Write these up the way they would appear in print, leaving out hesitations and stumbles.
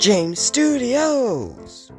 James Studios!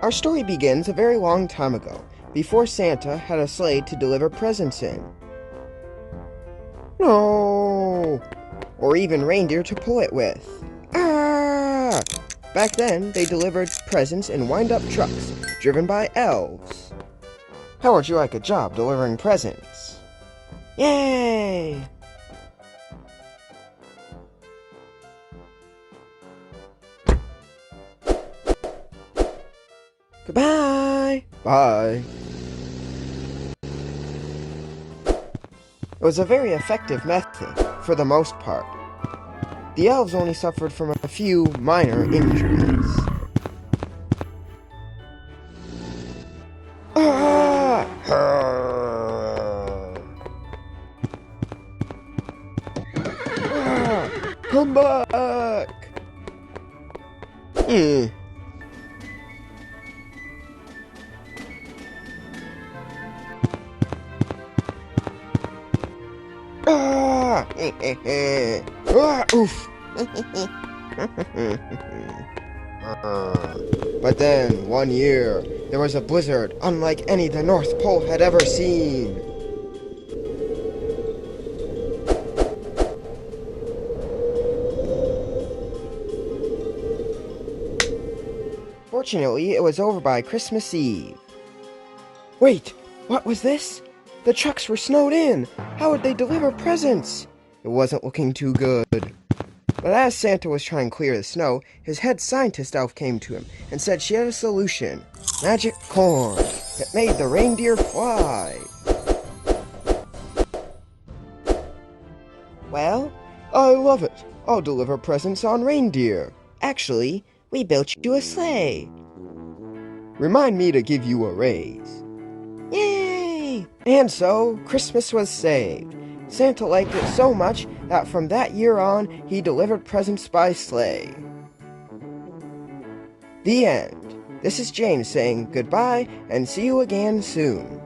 Our story begins a very long time ago, before Santa had a sleigh to deliver presents in. No! Or even reindeer to pull it with. Ah! Back then, they delivered presents in wind-up trucks, driven by elves. How would you like a job delivering presents? Yay! Goodbye! Bye! It was a very effective method, for the most part. The elves only suffered from a few minor injuries. Ah! Ah! Come back! Ah! Ah! Oof! But then, one year, there was a blizzard unlike any the North Pole had ever seen. Fortunately, it was over by Christmas Eve. Wait, what was this? The trucks were snowed in! How would they deliver presents? It wasn't looking too good. But as Santa was trying to clear the snow, his head scientist elf came to him and said she had a solution. Magic corn. It made the reindeer fly. Well, I love it. I'll deliver presents on reindeer. Actually, we built you a sleigh. Remind me to give you a raise. Yay! And so, Christmas was saved. Santa liked it so much that from that year on, he delivered presents by sleigh. The end. This is James saying goodbye and see you again soon.